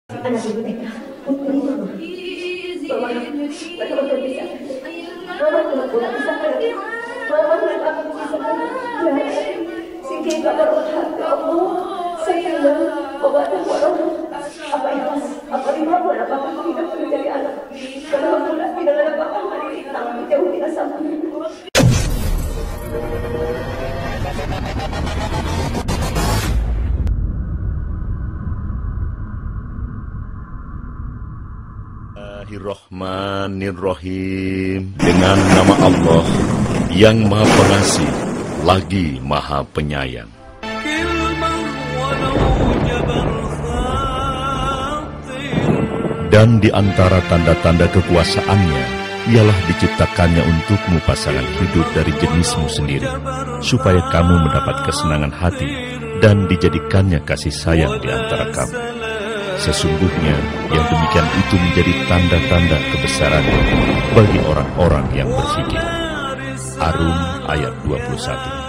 Anak ibu Tika, ini mama. Mama, kenapa kau bisa? Mama kenapa kau bisa? Mama kenapa kau bisa? Ya, singkir pada rohan ya Allah. Sayanglah, obat dan warung. Apa ikhlas, apa ikhlas, apa kau hidup menjadi anak? Kenapa pula tidak ada apa-apa hari hitam jauh tidak sampai. Bismillahirrahmanirrahim. Dengan nama Allah yang Maha Pengasih lagi Maha Penyayang. Dan di antara tanda-tanda kekuasaannya ialah diciptakannya untukmu pasangan hidup dari jenismu sendiri, supaya kamu mendapat kesenangan hati dan dijadikannya kasih sayang di antara kamu. Sesungguhnya yang demikian itu menjadi tanda-tanda kebesaran bagi orang-orang yang berfikir. Ar-Rum ayat 21.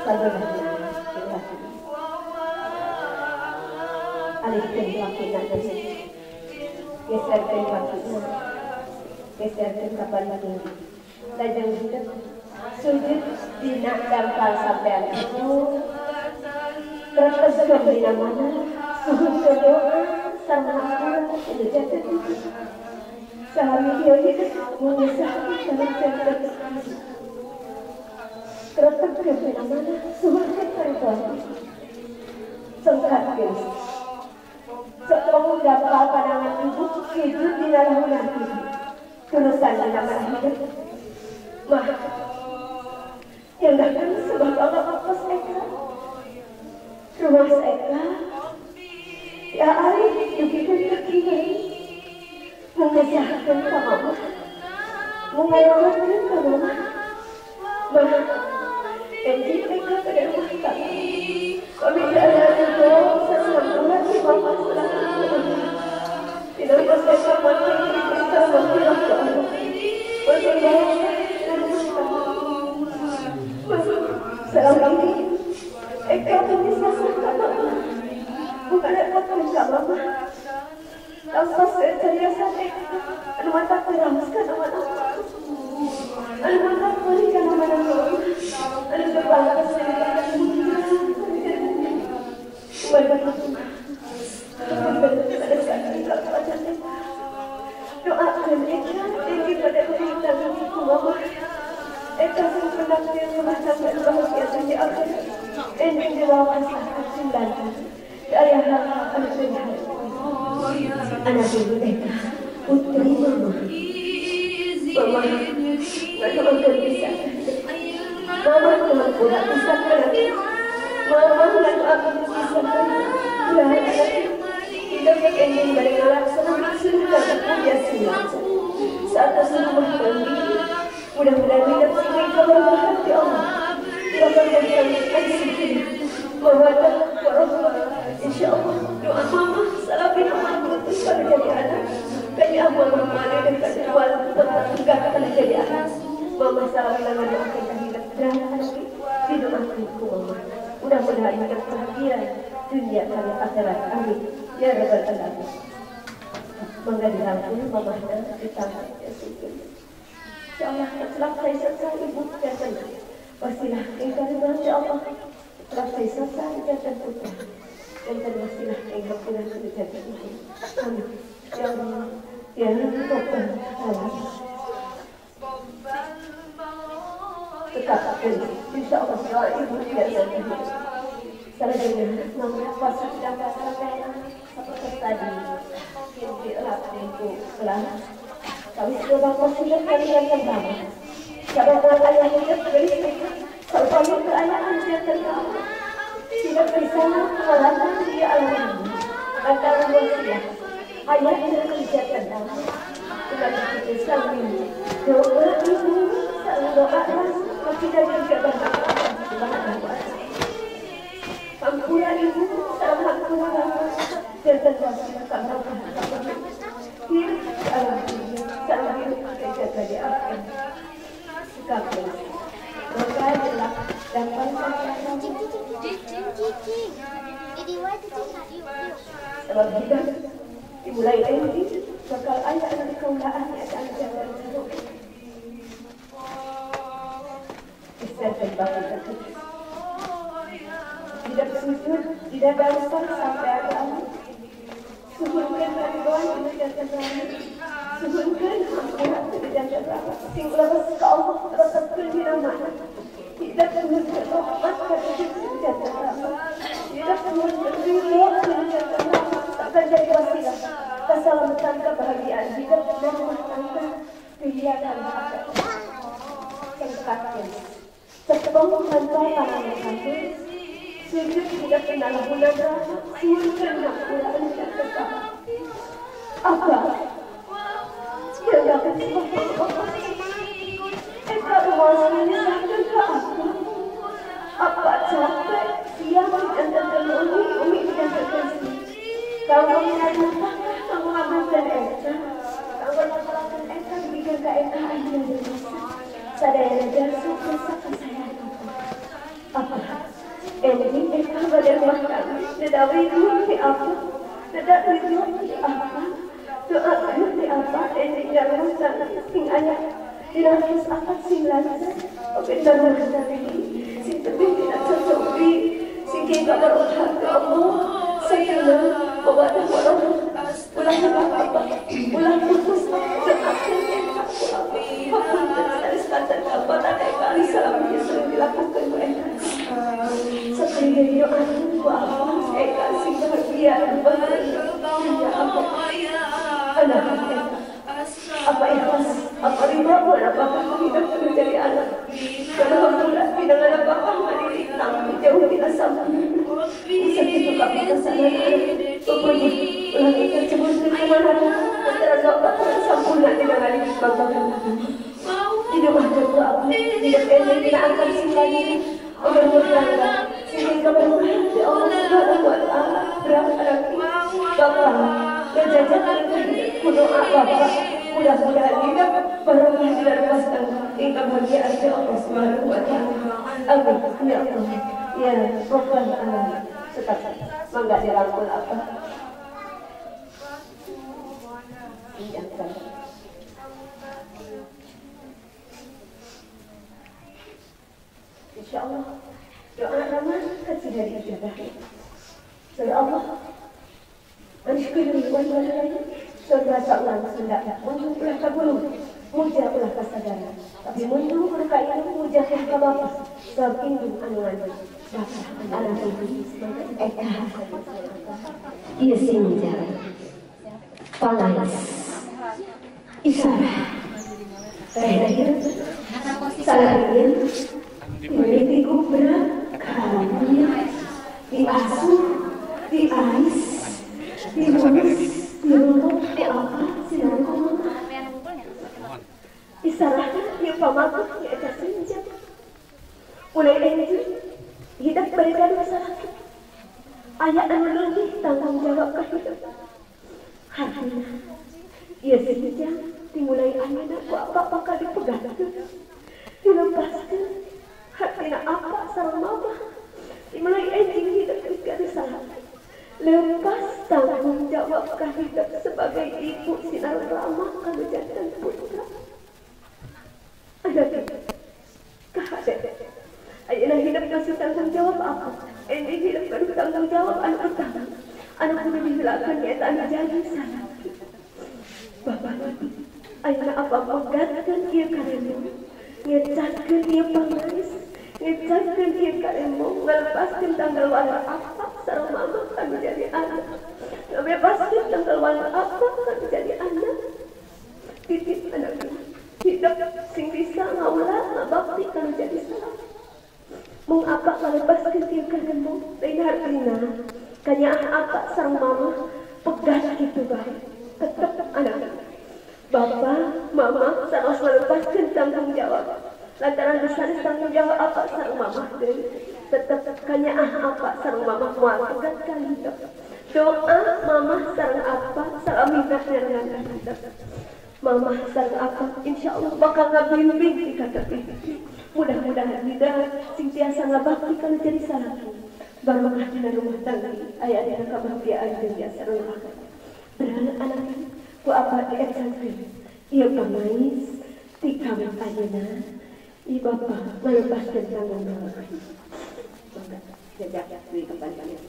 Sabarlah, alihkan wakilan dan geserkan wakilan, geserkan kapan lagi. Lajang kita sujud di nak dampal sampai itu terkesan di mana sujud berdoa sama Allah itu jatuh sehari dia itu mengisahkan dalam jatuh terkesan di mana sujud berdoa sengkatkan seorang dampal pandangan ibu hidup di dalam nanti tulisan di nama hidup mah yang datang sebab apa Eka rumah Eka ya hari diberikan kekiran mengesahkan ke mama mengayokan ke mama mah Eka Eka pada rumah kami ada juga sesambulan di mama selama tidak pas Eka mati kita berkira ke Allah berkira salam ini, Eka menyesal sama bukan ada kerja mama. Tanpa seriusan Eka, anu mata terangkan nama-nama, anu mata berikan nama-nama, anu berbalas dengan doakan Eka tinggi pada perintah mama. Eka senang dia merasakan bahagia di akhirat. Ini jawab masalah sembilan. Ayah anak sehat. Anak ibu Eka, putri mama. Mama, mereka akan bisa. Mama telah pulang bisa lagi. Mama mereka akan bisa lagi. Hidup yang ingin mereka laksanakan sudah terbiasa. Saat semua kami. Mudah-mudahan hidup mereka berbahagia ya Allah. Bahkan mereka sedih. Warahmatullahi insyaallah doa mama salamin mama itu pada jadi anak. Kami mama ada dekat awal tempat juga akan jadi anak. Mama salamin nama doakan hidup dan di doakan ku mama. Mudah-mudahan hidup bahagia dunia dan akhirat. Amin. Ya rabbal alamin. Menggadang mama dan kita insya Allah setelah saya selesai ibu dan tenang wasilah engkau insya Allah setelah saya selesai dan putra dan wasilah engkau pulang ke jati ibu amin ya Allah ya Tuhan Allah tetap insya Allah doa ibu tidak sampai salah dengan nama pasal dan pasal seperti tadi yang dielak ibu kelas. Kami sudah berpikir kalian kembali. Sahabat ayah hidup berisik. Kalau kami keayaan dia terlalu tidak bisa mengalahkan dia alam ini. Antara manusia, ayah tidak kerja tenang. Dengan begitu sambil doa ibu, selalu doakan tidak juga berdoa. Ampura ibu, selalu ampura dan terwasi karena hidup alam ini. Salam hidup kita tadi akan sekali. Maka adalah dapat sebab kita dimulai ini bakal ayah anak keulaan akan jalan terus. Istirahat bagi kita. Tidak sujud, tidak dasar sampai agama. Suhunkan karibuan tidak terlalu. Suhunkan hampuran tidak terlalu. Singgulah ke Allah terserah di nama. Tidak suhunkan rahmat tidak terlalu. Tidak suhunkan ridho tidak terlalu. Takkan jadi wasilah keselamatan kebahagiaan hidup dan rumah tangga pilihan dan akhirat. Singkatnya, setepung bantuan tangan kami. Sujud tidak kenal bulan rahmat. Suhunkan hampuran tidak terlalu. Apa? Yang dapat Eka rumahnya sampai ke aku. Apa capek siang dan terlalu umi dan terkasih. Kamu menanyakan, kamu amalkan Eka. Kamu amalkan Eka bikin ke Eka aja. Sadaya dan suka saya. Apa? Tidak rindu di apa? Tidak rindu di apa? Doakan di apa? Ini jangan sing ayah dinafis akan sing lancar. Oke, jangan kata ini. Sing tapi tidak cocok di sing kita berharap ke Allah. Saya obat walau ulah apa? Ulah putus dan akhirnya sekadar apa ada kali salah yang sering dilakukan mereka. Sekali doa apa? Saya kasih bahagia dan bahagia apa? Anak apa ikhlas? Apa riba? Apakah hidup menjadi anak? Kalau pula tidak ada apa-apa di hitam jauh tidak sama. Sakit juga kita sadar. Pokoknya ulang kita sebut kemana-mana antara bapak dan sempurna tidak ada di bapak. Hidup ada apa? Hidup ini tidak akan singgah orang berlangga sehingga berhati Allah Subhanahu wa Ta'ala berharap bapak dan jajaran berdoa bapak mudah-mudahan hidup barokah dilepaskan hingga bahagia Allah Subhanahu wa Ta'ala. Amin ya Allah ya Rabbal alamin. Tetap mangga dirangkul apa? Iya kan. InsyaAllah doa Ramadan kan sudah diijabah. Surah Allah Ansyukuri wa ta'ala. Surah Allah sudah mundur ulah kabulu mujah ulah kasadaran. Tapi mundur ulah kaya mujah yang kabapa. Sebab indung anu-anu bapak anak Eka iya sinja Palais Isara Reda Salahin Memiliki kubra Kalamia Diasuh Diais Dilulus Diluluk Diapa Sinarkoma Isara Yang pamakut Yang Eka sinja Mulai dari hidup berikan masyarakat. Ayat dan lebih tanggung jawab hidup. Hatinya, ia saja dimulai anak apa bakal dipegang. Dilepaskan hatinya apa sarang mama. Dimulai ending hidup dari salah. Lepas tanggung jawab hidup sebagai ibu sinar ramah kalau jantan putra. Ada kehadiran. Ayolah hidup kasih tanggung jawab apa? Ini hidup kasih tanggung jawab anak utama. Anak sudah dihilangkan ya tak ada jadi salah. Bapak, ayolah apa menggantikan dia karemu, ngecatkan dia pangais, ngecatkan dia karemu, melepaskan tanggal warna apa? Sarang mama kan menjadi anak. Melepaskan tanggal warna apa kan menjadi anak? Titip anak hidup sing bisa ngaulah ngabakti kan menjadi salah. Mengapa melepaskan dia karemu lain hartina kanya apa sarang mama pegas gitu baik tetap anak bapak mama sama melepaskan tanggung jawab lantaran besar tanggung jawab apa sarang mama tetap kanya apa sarang mama mau pegas kali doa mama sarang apa sarang minta dengan mama sarang apa insyaallah bakal ngabimbing dikata mudah-mudahan tidak sing tiasa ngabakti kalau jadi salah barokah dina rumah tangga aya dina kebahagiaan jeung biasa rumah berana anak ku apa diexample ieu pamais ti kawin ayeuna i bapa melepaskan tanggung jawab jajak di kapan-kapan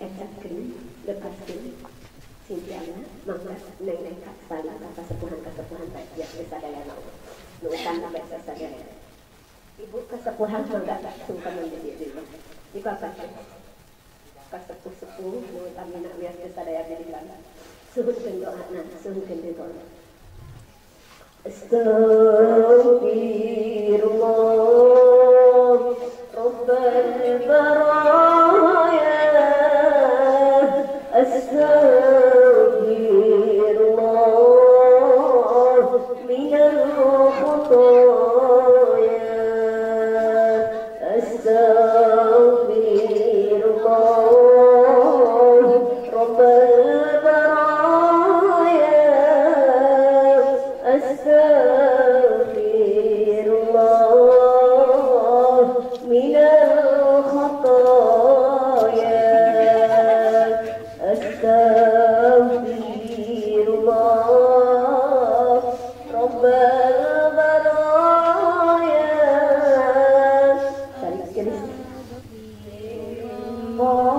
example lepaskan Sintiana, mangga, neng salah kesepuhan baik ya bisa daya nau, nukan sampai sasadaya. Ibu kesepuhan mangga sungkan menjadi diri. Ibu apa sih? Kesepuh nu kami nak biar kesadaya jadi bangga. Suhun doa na, suhun doa. Astagfirullah, Rabbal baraya, Astagfirullah أستغفر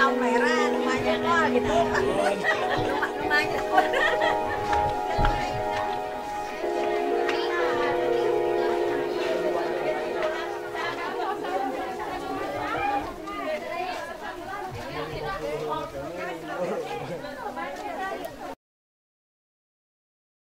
kamera lumayan lah gitu.